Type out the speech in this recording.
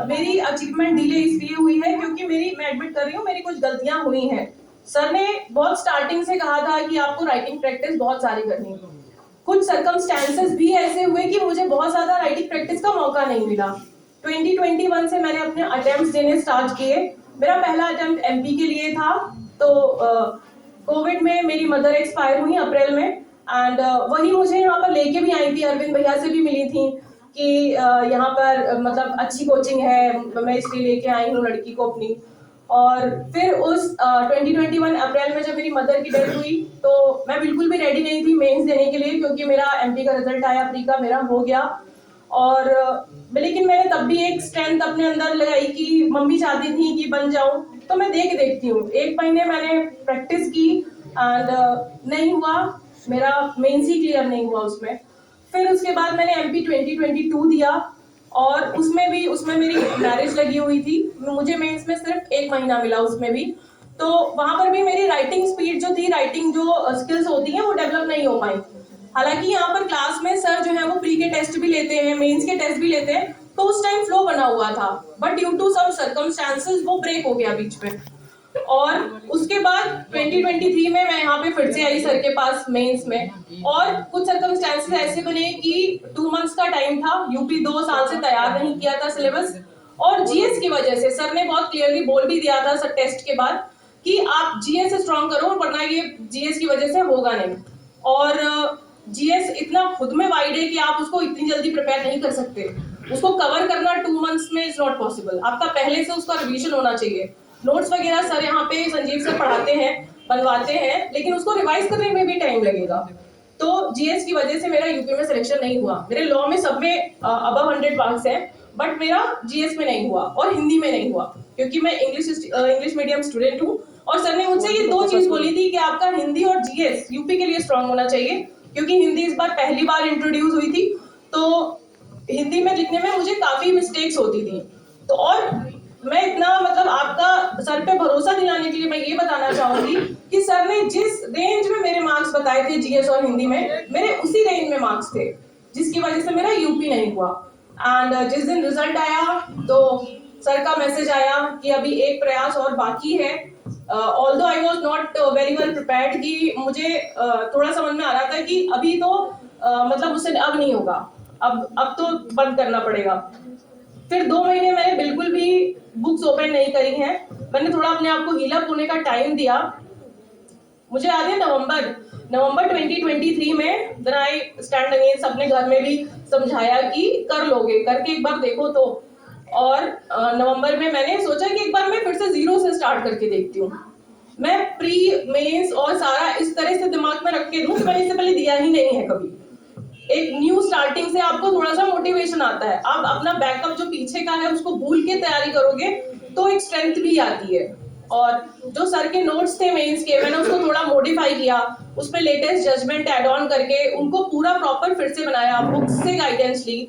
मेरी achievement delay इसलिए हुई है क्योंकि मैं एडमिट कर रही हूँ, मेरी कुछ गलतियां हुई हैं। सर ने बहुत स्टार्टिंग से कहा था कि आपको राइटिंग प्रैक्टिस बहुत सारी करनी है। कुछ सर्कमस्टेंसेस भी ऐसे हुए कि मुझे बहुत ज्यादा राइटिंग प्रैक्टिस का मौका नहीं मिला। 2021 से मैंने अपने अटेम्प्ट्स देने स्टार्ट किए। मेरा पहला अटेम्प्ट एमपी के लिए था, तो कोविड में मेरी मदर एक्सपायर हुई अप्रैल में, एंड वही मुझे यहाँ पर लेके भी आई थी, अरविंद भैया से भी मिली थी कि यहाँ पर मतलब अच्छी कोचिंग है, मैं इसलिए लेके आई हूँ लड़की को अपनी। और फिर उस 2021 अप्रैल में जब मेरी मदर की डेथ हुई तो मैं बिल्कुल भी रेडी नहीं थी मेंस देने के लिए, क्योंकि मेरा एमपी का रिजल्ट आया, प्री का मेरा हो गया। और लेकिन मैंने तब भी एक स्ट्रेंथ अपने अंदर लगाई कि मम्मी चाहती थी कि बन जाऊं, तो मैं दे के देखती हूँ। 1 महीने मैंने प्रैक्टिस की एंड नहीं हुआ, मेरा मेंस ही क्लियर नहीं हुआ उसमें। फिर उसके बाद मैंने एमपी 2022 दिया और उसमें मेरी मैरिज लगी हुई थी, मुझे मेंस में सिर्फ 1 महीना मिला उसमें भी। तो वहां पर भी मेरी राइटिंग स्पीड जो थी, राइटिंग जो स्किल्स होती हैं वो डेवलप नहीं हो पाई। हालांकि यहाँ पर क्लास में सर जो है वो प्री के टेस्ट भी लेते हैं, मेंस के टेस्ट भी लेते हैं, तो उस टाइम फ्लो बना हुआ था, but due to some circumstances वो ब्रेक हो गया बीच में। और उसके बाद 2023 में मैं यहाँ पे फिर से आई सर के पास मेंस में, और कुछ सर्कमस्टेंसेस ऐसे बने कि 2 मंथ्स का टाइम था, यूपी 2 साल से तैयार नहीं किया था सिलेबस, और जीएस की वजह से सर ने बहुत क्लियरली बोल भी दिया था सर टेस्ट के बाद कि आप जीएस स्ट्रॉन्ग करो, वरना ये जीएस की वजह से होगा नहीं। और जीएस इतना खुद में वाइड है कि आप उसको इतनी जल्दी प्रिपेयर नहीं कर सकते, उसको कवर करना 2 मंथ्स में इज नॉट पॉसिबल। आपका पहले से उसका रिवीजन होना चाहिए। नोट्स वगैरह सर यहाँ पे संजीव सर पढ़ाते हैं, बनवाते हैं, लेकिन उसको रिवाइज करने में भी टाइम लगेगा। तो जीएस की वजह से मेरा यूपी में सिलेक्शन नहीं हुआ। मेरे लॉ में सब में अबव 100 मार्क्स हैं, बट मेरा जीएस में नहीं हुआ और हिंदी में नहीं हुआ, क्योंकि मैं इंग्लिश मीडियम स्टूडेंट हूँ। और सर ने मुझसे ये 2 चीज बोली थी कि आपका हिंदी और जीएस यूपी के लिए स्ट्रांग होना चाहिए, क्योंकि हिंदी इस बार पहली बार इंट्रोड्यूस हुई थी, तो हिंदी में लिखने में मुझे काफी मिस्टेक्स होती थी। तो और मैं इतना मतलब आपका सर पे भरोसा दिलाने के लिए मैं ये बताना चाहूंगी कि सर ने जिस रेंज में मेरे मार्क्स बताए थे जीएस और हिंदी में, मेरे उसी रेंज में मार्क्स थे, जिसकी वजह से मेरा यूपी नहीं हुआ। एंड जिस दिन रिजल्ट आया तो सर का मैसेज आया कि अभी एक प्रयास और बाकी है। Although I was not very well prepared, कि मुझे थोड़ा समझ में आ रहा था कि अभी तो मतलब मुझसे अब नहीं होगा, अब तो बंद करना पड़ेगा। फिर 2 महीने मैंने बिल्कुल भी बुक्स ओपन नहीं करी हैं, मैंने थोड़ा अपने आप को हील अप होने का टाइम दिया। मुझे याद है नवंबर 2023 में देन आई स्टैंड अगेन, सबने घर में भी समझाया कि कर लोगे, करके एक बार देखो तो। और नवंबर में मैंने सोचा कि एक बार मैं फिर से जीरो से स्टार्ट करके देखती हूँ। मैं प्री मेंस और सारा इस तरह से दिमाग में रख के दूं कि मैंने इससे पहले दिया ही नहीं है कभी। एक न्यू स्टार्टिंग से आपको थोड़ा सा मोटिवेशन आता है, आप अपना बैकअप जो पीछे का है उसको भूल के तैयारी करोगे तो एक स्ट्रेंथ भी आती है। और जो सर के नोट्स थे मेंस के, मैंने उसको थोड़ा मॉडिफाई किया, उसमें लेटेस्ट जजमेंट ऐड ऑन करके उनको पूरा प्रॉपर फिर से बनाया, बुक्स से गाइडेंस ली,